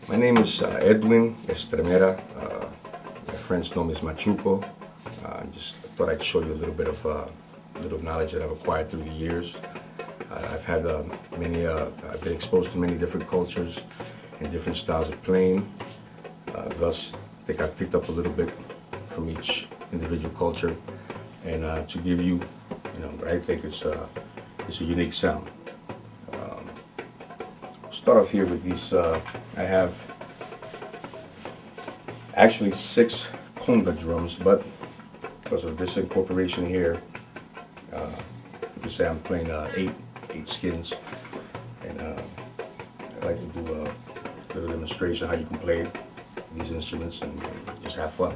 My name is Edwin Estremera. My friends know me as Machuco. Just thought I'd show you a little bit of little knowledge that I've acquired through the years. I've had I've been exposed to many different cultures and different styles of playing. Thus, I think I've picked up a little bit from each individual culture, and to give you, what I think it's a unique sound. Start off here with these. I have actually 6 conga drums, but because of this incorporation here, you can say I'm playing 8 skins, and I like to do a little demonstration how you can play these instruments and just have fun.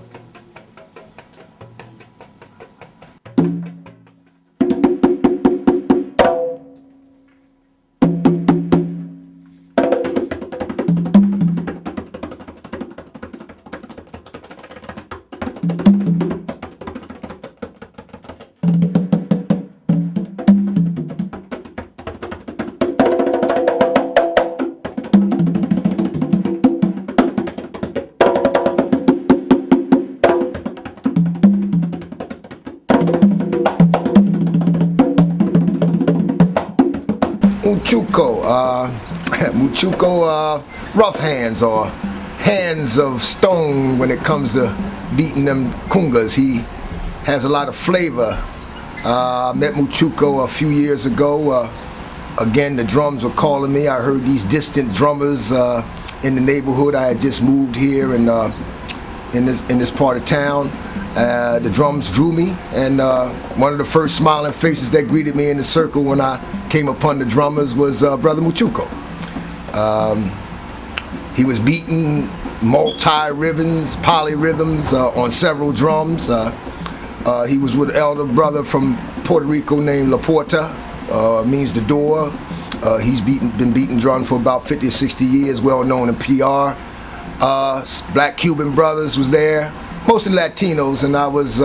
Machuco, rough hands or hands of stone when it comes to beating them congas. He has a lot of flavor. I met Machuco a few years ago. Again, the drums were calling me. I heard these distant drummers in the neighborhood. I had just moved here and in this part of town. The drums drew me, and one of the first smiling faces that greeted me in the circle when I came upon the drummers was Brother Machuco. He was beating multi-rhythms, polyrhythms on several drums. He was with an elder brother from Puerto Rico named La Porta, means the door. He's been beating drums for about 50 or 60 years, well known in PR. Black Cuban brothers was there, mostly Latinos, and I was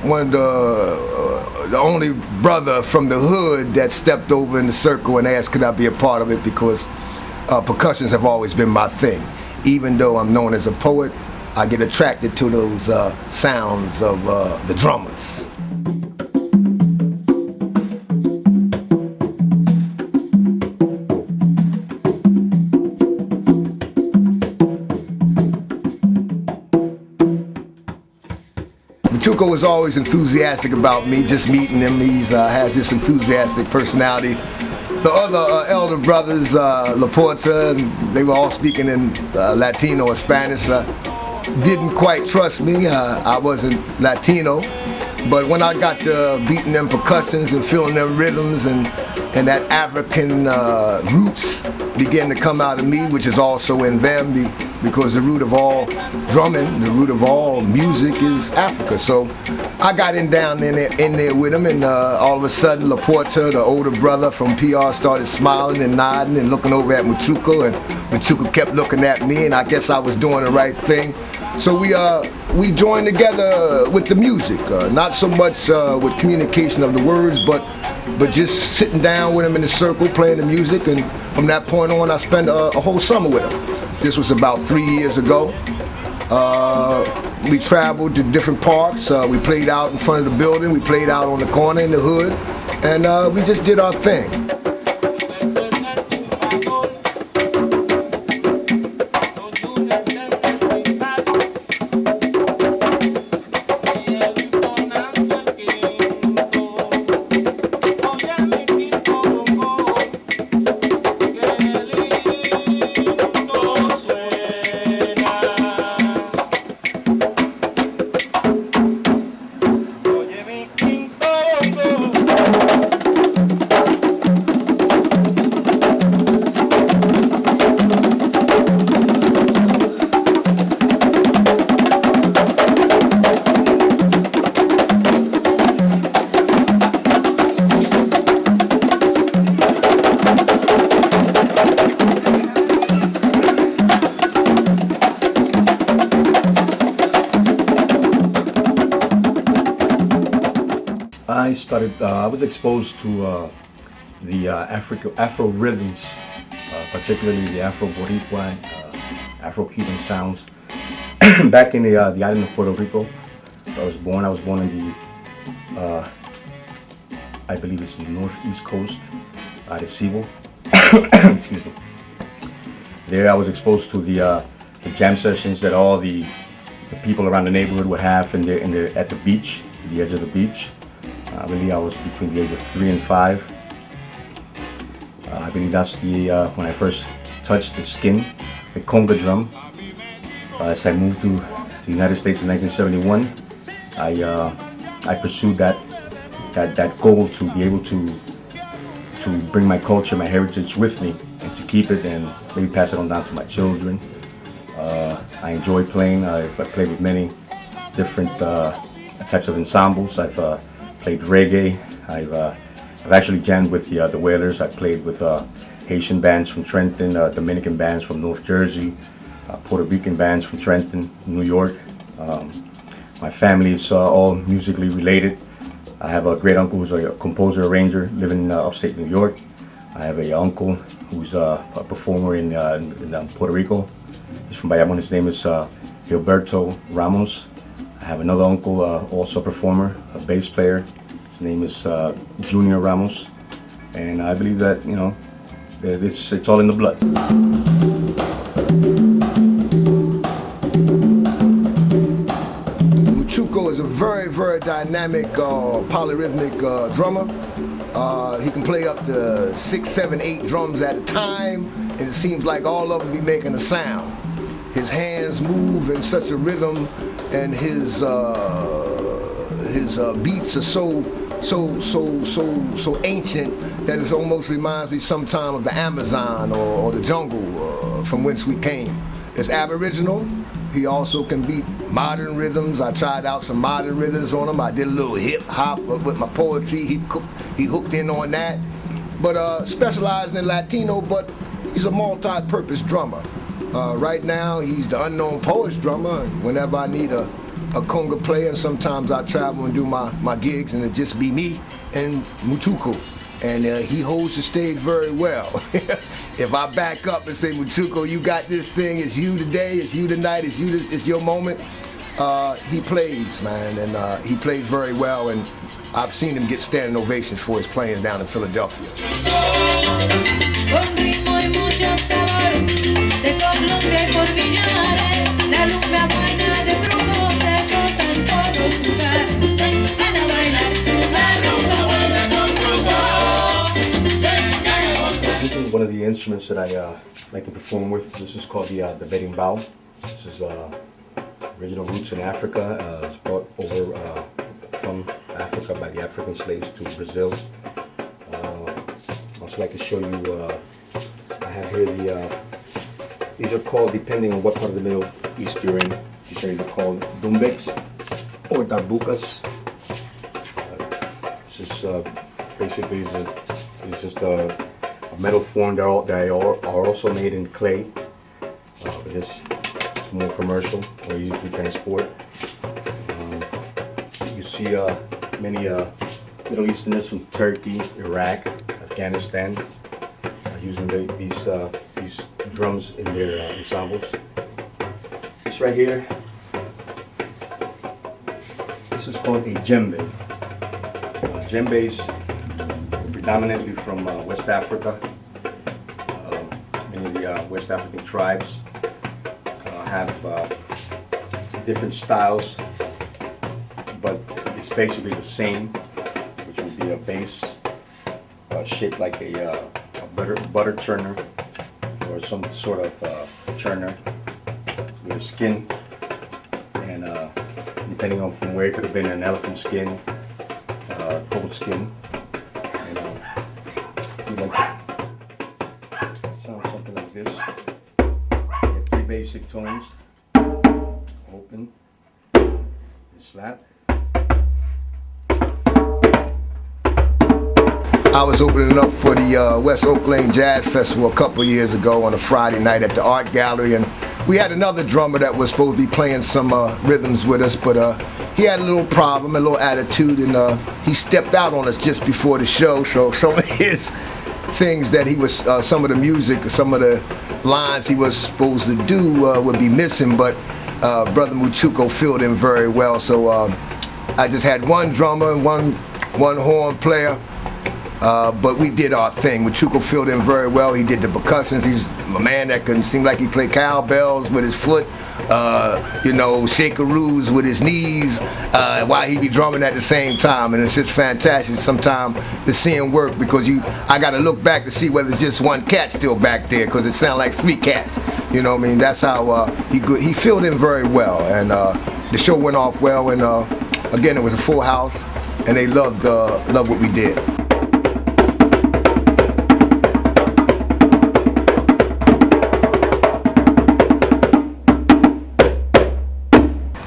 one of the only brother from the hood that stepped over in the circle and asked could I be a part of it, because percussions have always been my thing. Even though I'm known as a poet, I get attracted to those sounds of the drummers. Machuco was always enthusiastic about me, just meeting him. He has this enthusiastic personality. The other elder brothers, La Porta, they were all speaking in Latino or Spanish, didn't quite trust me. I wasn't Latino, but when I got to beating them percussions and feeling them rhythms and that African roots began to come out of me, which is also in them, because the root of all drumming, the root of all music is Africa. So I got down in there with him, and all of a sudden La Porta, the older brother from PR, started smiling and nodding and looking over at Machuco, and Machuco kept looking at me, and I guess I was doing the right thing. So we joined together with the music, not so much with communication of the words, but just sitting down with him in the circle, playing the music, and from that point on I spent a whole summer with him. This was about 3 years ago. We traveled to different parks. We played out in front of the building. We played out on the corner in the hood. And we just did our thing. I was exposed to the Afro rhythms, particularly the Afro Boricua, Afro-Cuban sounds. Back in the island of Puerto Rico, I was born. I was born in the, I believe it's the northeast coast, Arecibo. Excuse me. There, I was exposed to the jam sessions that all the people around the neighborhood would have at the beach, the edge of the beach. I believe I was between the age of 3 and 5. I believe that's when I first touched the skin, the conga drum. As I moved to the United States in 1971, I pursued that goal to be able to bring my culture, my heritage with me, and to keep it and maybe pass it on down to my children. I enjoy playing. I've played with many different types of ensembles. I've played reggae. I've actually jammed with the Wailers. I've played with Haitian bands from Trenton, Dominican bands from North Jersey, Puerto Rican bands from Trenton, New York. My family is all musically related. I have a great uncle who's a composer, arranger, living in upstate New York. I have a uncle who's a performer in Puerto Rico. He's from Bayamon. His name is Gilberto Ramos. I have another uncle, also a performer, a bass player. His name is Junior Ramos. And I believe that, you know, it's all in the blood. Machuco is a very, very dynamic, polyrhythmic drummer. He can play up to 6, 7, 8 drums at a time, and it seems like all of them be making a sound. His hands move in such a rhythm, and his beats are so ancient that it almost reminds me sometime of the Amazon or the jungle from whence we came. It's Aboriginal. He also can beat modern rhythms. I tried out some modern rhythms on him. I did a little hip hop with my poetry. He hooked in on that. But specializing in Latino, but he's a multi-purpose drummer. Right now, he's the unknown poets drummer. Whenever I need a conga player, and sometimes I travel and do my gigs, and it just be me and Machuco. And he holds the stage very well. If I back up and say, Machuco, you got this thing, it's you today, it's you tonight, it's your moment, he plays, man, and he plays very well, and I've seen him get standing ovations for his playing down in Philadelphia. One of the instruments that I like to perform with. This is called the berimbau. This is original roots in Africa. It's brought over from Africa by the African slaves to Brazil. I'd also like to show you, I have here these are called, depending on what part of the Middle East you're in, these are either called dumbeks or darbukas. This is basically it's just a metal form that are also made in clay, but it's more commercial or easy to transport. You see many Middle Easterners from Turkey, Iraq, Afghanistan using these drums in their ensembles. This right here, this is called a djembe. Djembes predominantly from West Africa. Many of the West African tribes have different styles, but it's basically the same, which would be a bass shaped like a butter churner or some sort of churner with a skin, and depending on from where, it could have been an elephant skin, goat skin. Sounds something like this. You have 3 basic tones: open, and slap. I was opening up for the West Oak Lane Jazz Festival a couple years ago on a Friday night at the Art Gallery, and we had another drummer that was supposed to be playing some rhythms with us, but he had a little problem, a little attitude, and he stepped out on us just before the show. So some of his things that he was, some of the music, some of the lines he was supposed to do would be missing, but Brother Machuco filled in very well. So I just had one drummer and one horn player, but we did our thing. Machuco filled in very well. He did the percussions. He's a man that can seem like he played cowbells with his foot, shakeroos with his knees, while he be drumming at the same time, and it's just fantastic sometimes to see him work, because I got to look back to see whether it's just one cat still back there, because it sounds like three cats. You know what I mean? That's how he filled in very well, and the show went off well, and again, it was a full house, and they loved what we did.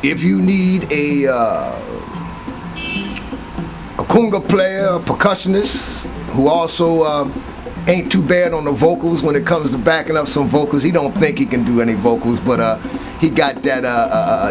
If you need a conga player, a percussionist, who also ain't too bad on the vocals when it comes to backing up some vocals. He don't think he can do any vocals, but he got that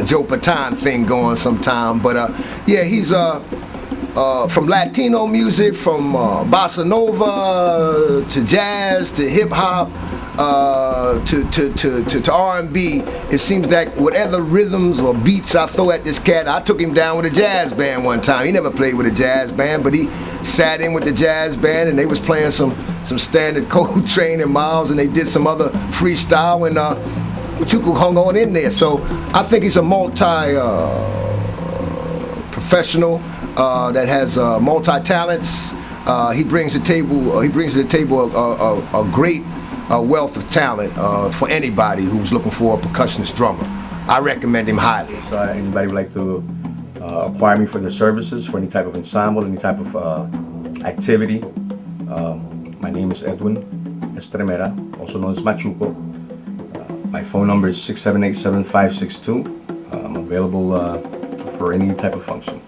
Joe Patan thing going sometime. But yeah, he's from Latino music, from bossa nova to jazz to hip hop. To R&B, it seems that whatever rhythms or beats I throw at this cat, I took him down with a jazz band one time. He never played with a jazz band, but he sat in with the jazz band, and they was playing some standard Coltrane and Miles, and they did some other freestyle, and Machuco hung on in there. So I think he's a professional that has multi-talents. He brings to the table a great wealth of talent for anybody who's looking for a percussionist drummer. I recommend him highly. So anybody would like to acquire me for their services, for any type of ensemble, any type of activity, my name is Edwin Estremera, also known as Machuco. My phone number is 678-7562. I'm available for any type of function.